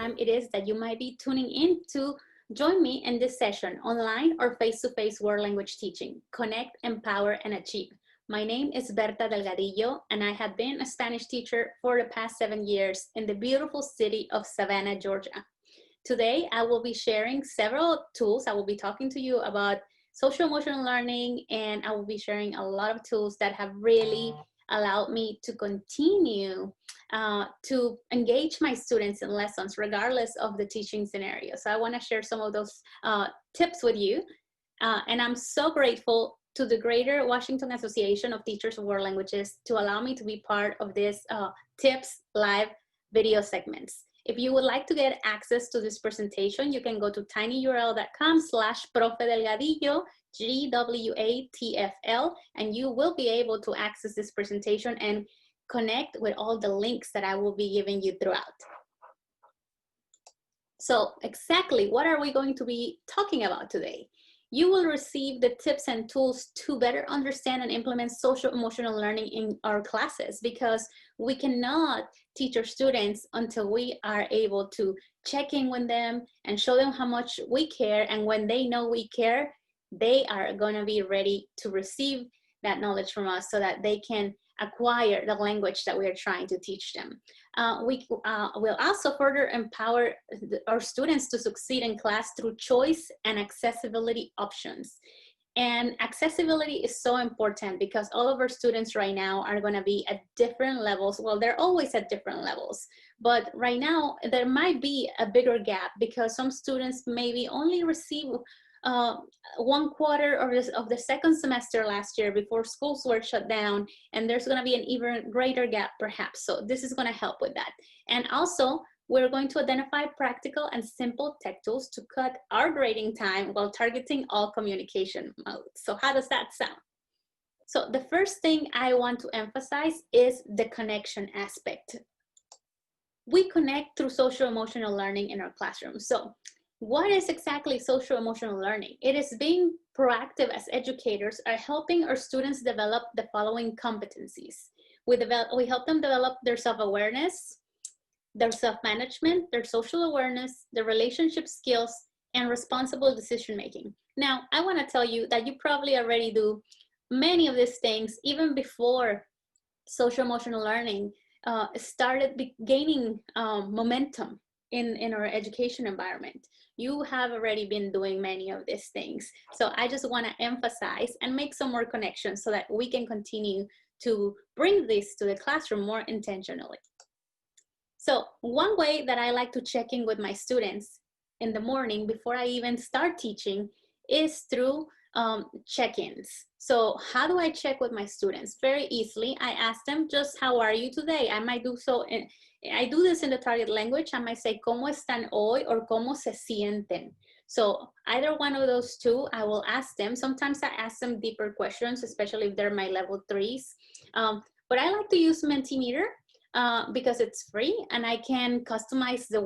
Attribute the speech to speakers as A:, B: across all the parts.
A: time it is that you might be tuning in to join me in this session, online or face-to-face world language teaching. Connect, empower, and achieve. My name is Bertha Delgadillo, and I have been a Spanish teacher for the past 7 years in the beautiful city of Savannah, Georgia. Today, I will be sharing several tools. I will be talking to you about social emotional learning, and I will be sharing a lot of tools that have really allowed me to continue to engage my students in lessons regardless of the teaching scenario. So I want to share some of those tips with you. And I'm so grateful to the Greater Washington Association of Teachers of World Languages to allow me to be part of this tips live video segments. If you would like to get access to this presentation, you can go to tinyurl.com/profedelgadillo, GWATFL, and you will be able to access this presentation and connect with all the links that I will be giving you throughout. So exactly what are we going to be talking about today? You will receive the tips and tools to better understand and implement social emotional learning in our classes, because we cannot teach our students until we are able to check in with them and show them how much we care. And when they know we care, they are going to be ready to receive that knowledge from us so that they can acquire the language that we are trying to teach them. We will also further empower our students to succeed in class through choice and accessibility options. And accessibility is so important because all of our students right now are going to be at different levels. Well, they're always at different levels, but right now there might be a bigger gap because some students maybe only receive 1/4 of the second semester last year before schools were shut down, and there's going to be an even greater gap perhaps. So this is going to help with that. And also we're going to identify practical and simple tech tools to cut our grading time while targeting all communication modes. So how does that sound? So the first thing I want to emphasize is the connection aspect. We connect through social emotional learning in our classroom. So what is exactly social emotional learning? It is being proactive as educators are helping our students develop the following competencies. We help them develop their self-awareness, their self-management, their social awareness, their relationship skills, and responsible decision-making. Now, I want to tell you that you probably already do many of these things even before social emotional learning started gaining momentum in our education environment. You have already been doing many of these things. So I just want to emphasize and make some more connections so that we can continue to bring this to the classroom more intentionally. So one way that I like to check in with my students in the morning before I even start teaching is through check-ins. So how do I check with my students? Very easily, I ask them just, how are you today? I might do so, I do this in the target language. I might say, ¿Cómo están hoy? Or ¿Cómo se sienten? So either one of those two, I will ask them. Sometimes I ask them deeper questions, especially if they're my level 3s. But I like to use Mentimeter because it's free and I can customize the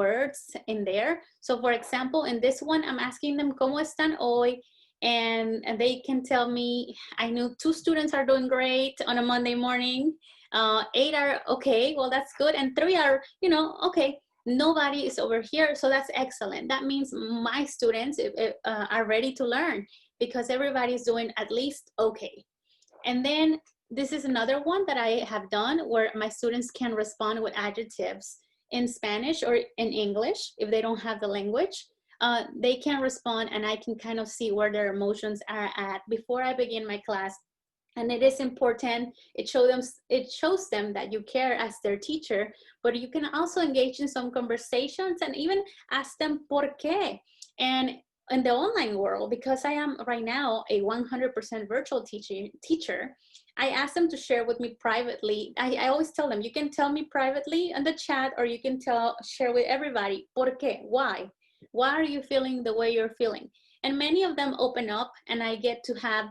A: words in there. So for example, in this one, I'm asking them, ¿Cómo están hoy? And they can tell me, I know 2 students are doing great on a Monday morning, 8 are okay, well, that's good, and 3 are, you know, okay, nobody is over here, so that's excellent. That means my students are ready to learn because everybody's doing at least okay. And then this is another one that I have done where my students can respond with adjectives in Spanish or in English if they don't have the language. They can respond and I can kind of see where their emotions are at before I begin my class. And it is important, it shows them that you care as their teacher, but you can also engage in some conversations and even ask them ¿por qué? And in the online world, because I am right now a 100% virtual teacher, I ask them to share with me privately. I always tell them, you can tell me privately in the chat or you can share with everybody, ¿por qué? Why? Why are you feeling the way you're feeling? And many of them open up and I get to have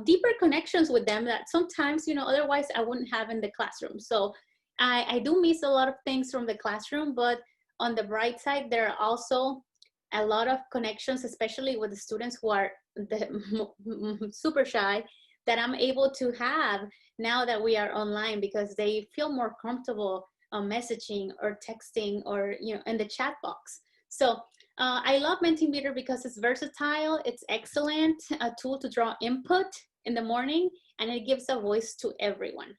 A: deeper connections with them that sometimes, you know, otherwise I wouldn't have in the classroom. So I do miss a lot of things from the classroom, but on the bright side, there are also a lot of connections, especially with the students who are super shy, that I'm able to have now that we are online because they feel more comfortable messaging or texting or, you know, in the chat box. So I love Mentimeter because it's versatile. It's excellent, a tool to draw input in the morning, and it gives a voice to everyone.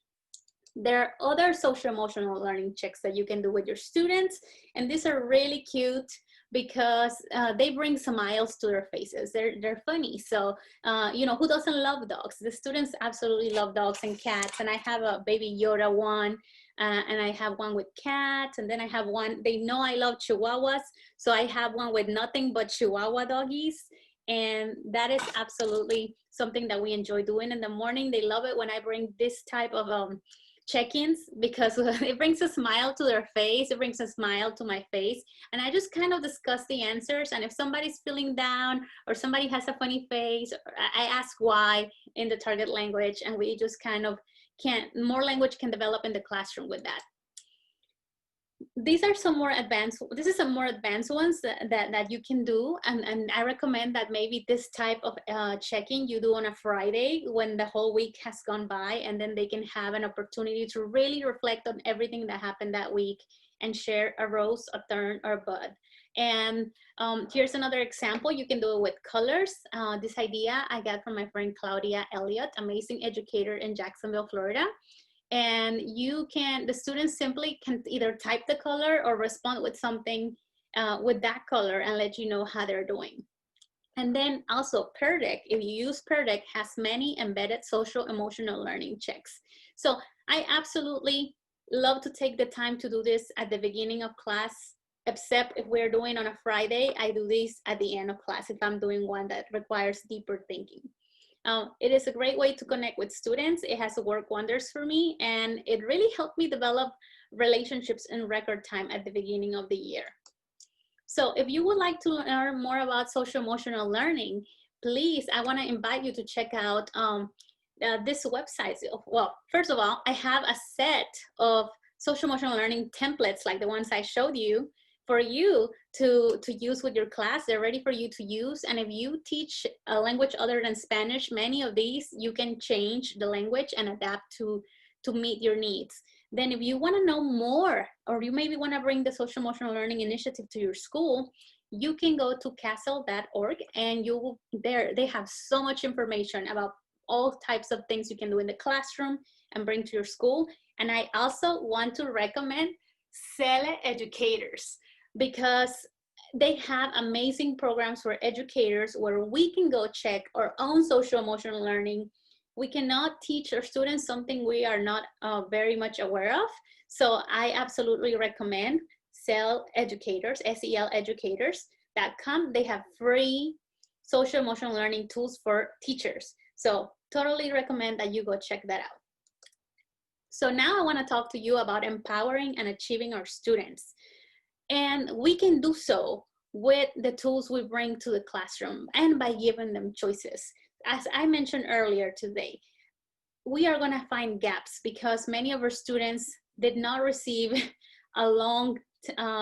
A: There are other social emotional learning checks that you can do with your students, and these are really cute because they bring smiles to their faces. They're funny. So, you know, who doesn't love dogs? The students absolutely love dogs and cats, and I have a baby Yoda one, and I have one with cats, and then I have one, they know I love Chihuahuas, so I have one with nothing but Chihuahua doggies. And that is absolutely something that we enjoy doing in the morning. They love it when I bring this type of check-ins because it brings a smile to their face, it brings a smile to my face, and I just kind of discuss the answers. And if somebody's feeling down or somebody has a funny face, I ask why in the target language, and we just kind of more language can develop in the classroom with that. These are some more advanced, this is some more advanced ones that you can do. And I recommend that maybe this type of check-in you do on a Friday when the whole week has gone by, and then they can have an opportunity to really reflect on everything that happened that week and share a rose, a thorn, or a bud. And here's another example. You can do it with colors. This idea I got from my friend Claudia Elliott, amazing educator in Jacksonville, Florida. And you can, the students simply can either type the color or respond with something with that color and let you know how they're doing. And then also Pear Deck, if you use Pear Deck, has many embedded social emotional learning checks. So I absolutely love to take the time to do this at the beginning of class, except if we're doing on a Friday. I do this at the end of class if I'm doing one that requires deeper thinking. It is a great way to connect with students. It has worked wonders for me, and it really helped me develop relationships in record time at the beginning of the year. So if you would like to learn more about social emotional learning, please, I want to invite you to check out this website. Well, first of all, I have a set of social emotional learning templates like the ones I showed you for you to use with your class. They're ready for you to use. And if you teach a language other than Spanish, many of these you can change the language and adapt to meet your needs. Then if you want to know more, or you maybe want to bring the social emotional learning initiative to your school, you can go to castle.org, and they have so much information about all types of things you can do in the classroom and bring to your school. And I also want to recommend SEL Educators, because they have amazing programs for educators where we can go check our own social emotional learning. We cannot teach our students something we are not very much aware of. So I absolutely recommend SEL Educators, SELeducators.com. They have free social emotional learning tools for teachers. So totally recommend that you go check that out. So now I want to talk to you about empowering and achieving our students. And we can do so with the tools we bring to the classroom and by giving them choices. As I mentioned earlier today, we are going to find gaps because many of our students did not receive a long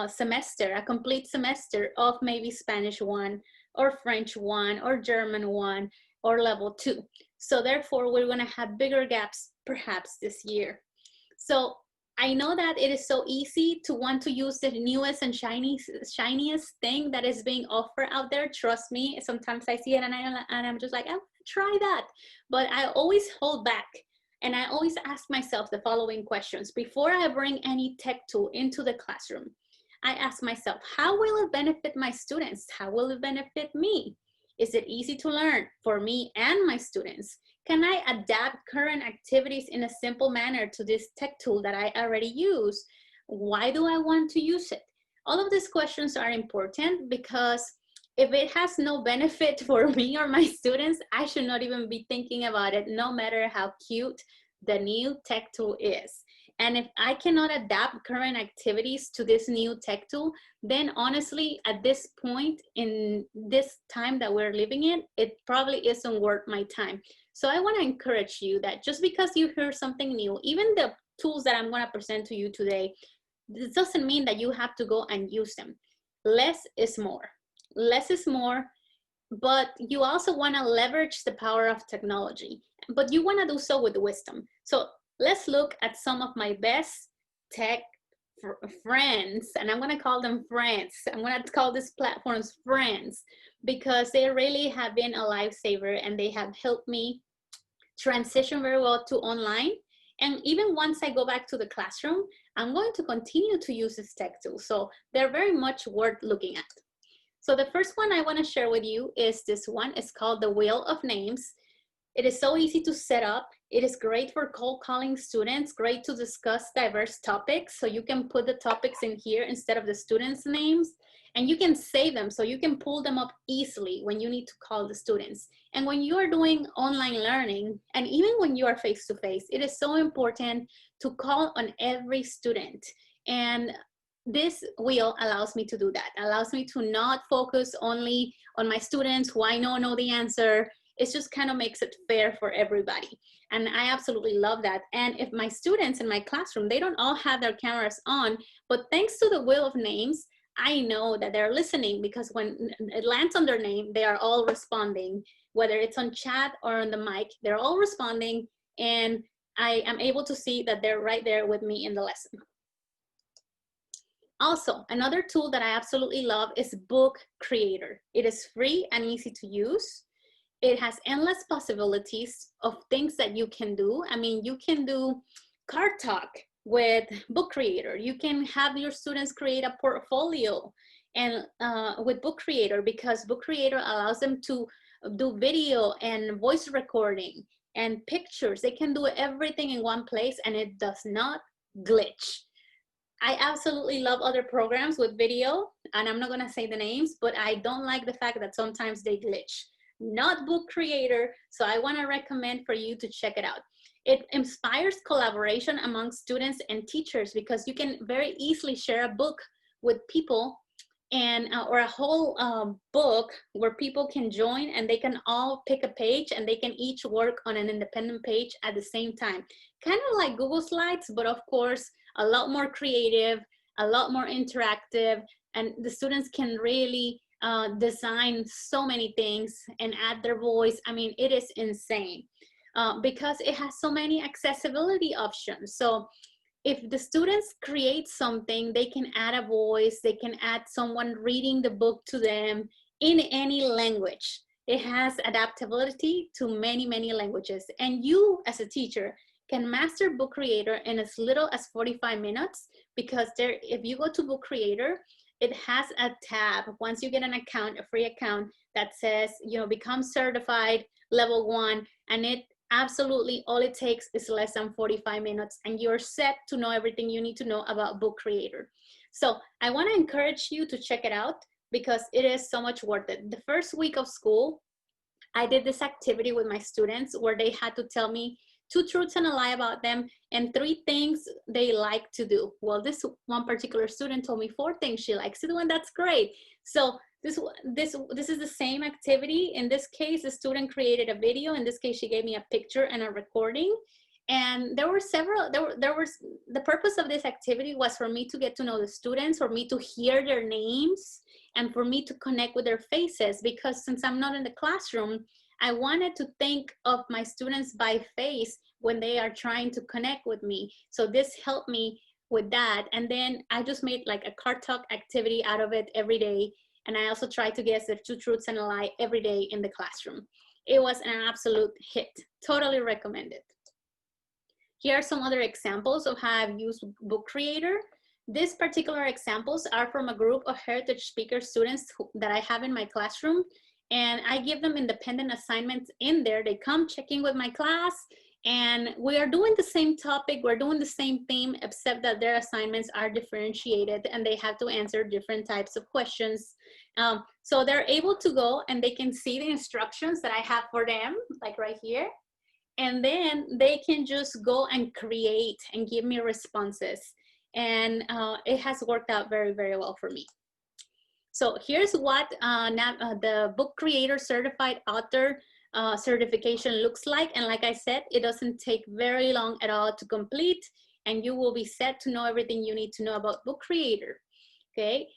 A: semester, a complete semester of maybe Spanish 1 or French 1 or German 1 or level 2. So therefore, we're going to have bigger gaps perhaps this year. So I know that it is so easy to want to use the newest and shiniest thing that is being offered out there. Trust me, sometimes I see it and I'm just like, I'll try that. But I always hold back, and I always ask myself the following questions. Before I bring any tech tool into the classroom, I ask myself, how will it benefit my students? How will it benefit me? Is it easy to learn for me and my students? Can I adapt current activities in a simple manner to this tech tool that I already use? Why do I want to use it? All of these questions are important because if it has no benefit for me or my students, I should not even be thinking about it, no matter how cute the new tech tool is. And if I cannot adapt current activities to this new tech tool, then honestly, at this point in this time that we're living in, it probably isn't worth my time. So I want to encourage you that just because you hear something new, even the tools that I'm going to present to you today, this doesn't mean that you have to go and use them. Less is more. Less is more, but you also want to leverage the power of technology, but you want to do so with wisdom. So let's look at some of my best tech friends, and I'm going to call them friends. I'm going to call these platforms friends because they really have been a lifesaver and they have helped me transition very well to online. And even once I go back to the classroom, I'm going to continue to use this tech tool. So they're very much worth looking at. So the first one I want to share with you is this one. It's called the Wheel of Names. It is so easy to set up. It is great for cold calling students, great to discuss diverse topics. So you can put the topics in here instead of the students' names, and you can save them so you can pull them up easily when you need to call the students. And when you are doing online learning, and even when you are face-to-face, it is so important to call on every student. And this wheel allows me to do that, allows me to not focus only on my students who I know the answer. It just kind of makes it fair for everybody. And I absolutely love that. And if my students in my classroom, they don't all have their cameras on, but thanks to the Wheel of Names, I know that they're listening because when it lands on their name, they are all responding, whether it's on chat or on the mic, they're all responding. And I am able to see that they're right there with me in the lesson. Also, another tool that I absolutely love is Book Creator. It is free and easy to use. It has endless possibilities of things that you can do. I mean, you can do card talk with Book Creator. You can have your students create a portfolio and with Book Creator, because Book Creator allows them to do video and voice recording and pictures. They can do everything in one place and it does not glitch. I absolutely love other programs with video, and I'm not gonna say the names, but I don't like the fact that sometimes they glitch. Not Book Creator, so I wanna recommend for you to check it out. It inspires collaboration among students and teachers because you can very easily share a book with people and or a whole book where people can join and they can all pick a page and they can each work on an independent page at the same time. Kind of like Google Slides, but of course, a lot more creative, a lot more interactive, and the students can really design so many things and add their voice. I mean, it is insane because it has so many accessibility options. So if the students create something, they can add a voice, they can add someone reading the book to them in any language. It has adaptability to many, many languages. And you as a teacher can master Book Creator in as little as 45 minutes because there, if you go to Book Creator, it has a tab once you get an account, a free account that says, you know, become certified level 1, and it absolutely all it takes is less than 45 minutes and you're set to know everything you need to know about Book Creator. So I want to encourage you to check it out because it is so much worth it. The first week of school, I did this activity with my students where they had to tell me 2 truths and a lie about them and 3 things they like to do. Well, this one particular student told me 4 things she likes to do, and that's great. So this is the same activity. In this case, the student created a video. In this case, she gave me a picture and a recording. And there were several, the purpose of this activity was for me to get to know the students, for me to hear their names, and for me to connect with their faces, because since I'm not in the classroom, I wanted to think of my students by face when they are trying to connect with me. So this helped me with that. And then I just made like a card talk activity out of it every day. And I also tried to guess the 2 truths and a lie every day in the classroom. It was an absolute hit. Totally recommend it. Here are some other examples of how I've used Book Creator. These particular examples are from a group of heritage speaker students that I have in my classroom. And I give them independent assignments in there. They come checking with my class and we are doing the same topic. We're doing the same theme, except that their assignments are differentiated and they have to answer different types of questions. So they're able to go and they can see the instructions that I have for them, like right here. And then they can just go and create and give me responses. And it has worked out very, very well for me. So here's what the Book Creator Certified Author certification looks like. And like I said, it doesn't take very long at all to complete, and you will be set to know everything you need to know about Book Creator. Okay,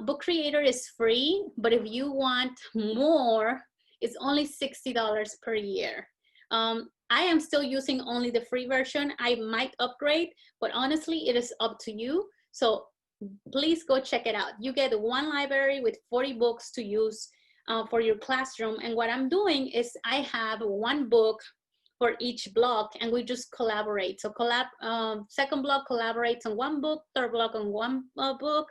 A: Book Creator is free, but if you want more, it's only $60 per year. I am still using only the free version. I might upgrade, but honestly, it is up to you. So please go check it out. You get one library with 40 books to use for your classroom. And what I'm doing is I have one book for each block, and we just collaborate. So second block collaborates on one book, third block on one book,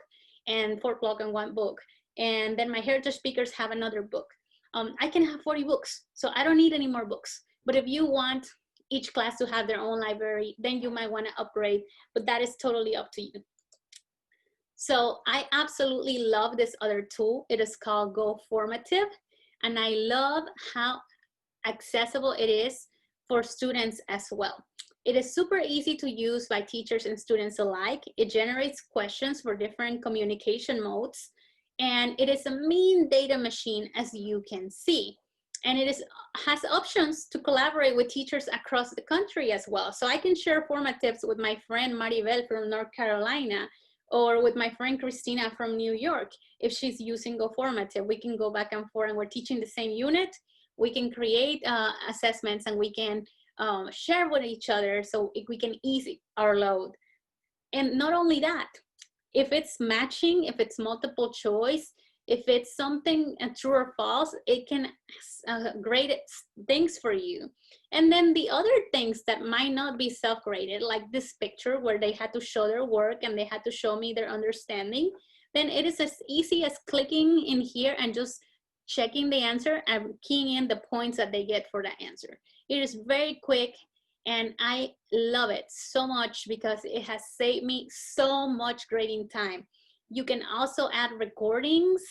A: and fourth block on one book. And then my heritage speakers have another book. I can have 40 books, so I don't need any more books. But if you want each class to have their own library, then you might want to upgrade, but that is totally up to you. So I absolutely love this other tool. It is called Go Formative, and I love how accessible it is for students as well. It is super easy to use by teachers and students alike. It generates questions for different communication modes, and it is a mean data machine, as you can see. And it has options to collaborate with teachers across the country as well. So I can share formatives with my friend Maribel from North Carolina, or with my friend Christina from New York. If she's using Go Formative, we can go back and forth, and we're teaching the same unit. We can create assessments, and we can share with each other, so we can ease our load. And not only that, if it's matching, if it's multiple choice, if it's something true or false, it can grade things for you. And then the other things that might not be self-graded, like this picture where they had to show their work and they had to show me their understanding, then it is as easy as clicking in here and just checking the answer and keying in the points that they get for that answer. It is very quick, and I love it so much because it has saved me so much grading time. You can also add recordings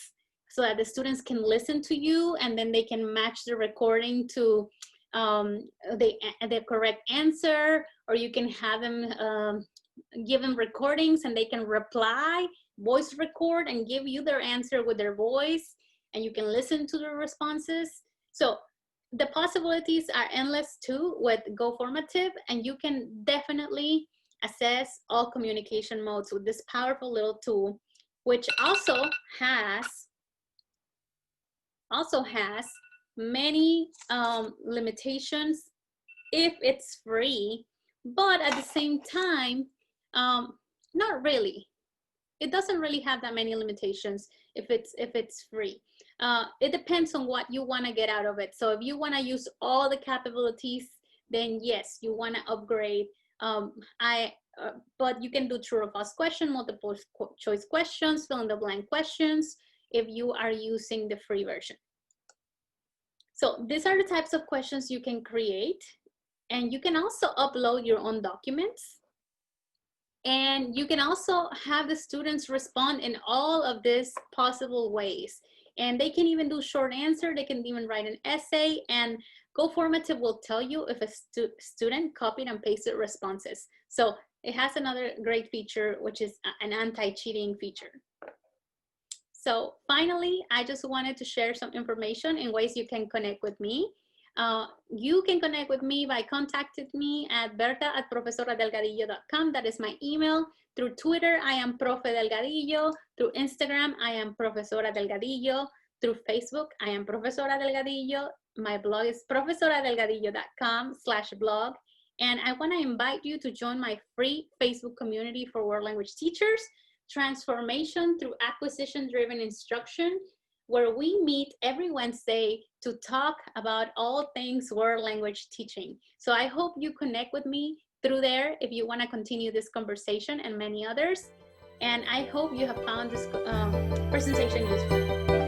A: so that the students can listen to you, and then they can match the recording to the correct answer, or you can have them give them recordings and they can reply, voice record, and give you their answer with their voice, and you can listen to the responses. So the possibilities are endless too with Go Formative, and you can definitely assess all communication modes with this powerful little tool, which also has many limitations if it's free, but at the same time, not really. It doesn't really have that many limitations if it's free. It depends on what you want to get out of it. So if you want to use all the capabilities, then yes, you want to upgrade. But you can do true or false question, multiple choice questions, fill in the blank questions if you are using the free version. So these are the types of questions you can create, and you can also upload your own documents. And you can also have the students respond in all of these possible ways. And they can even do short answer, they can even write an essay, and Go Formative will tell you if a student copied and pasted responses. So it has another great feature, which is an anti-cheating feature. So finally, I just wanted to share some information in ways you can connect with me. You can connect with me by contacting me at berta@profesoradelgadillo.com. That is my email. Through Twitter, I am Profe Delgadillo. Through Instagram, I am Profesora Delgadillo. Through Facebook, I am Profesora Delgadillo. My blog is profesoradelgadillo.com/blog. And I want to invite you to join my free Facebook community for world language teachers, Transformation Through Acquisition-Driven Instruction, where we meet every Wednesday to talk about all things world language teaching. So I hope you connect with me through there if you want to continue this conversation and many others. And I hope you have found this presentation useful.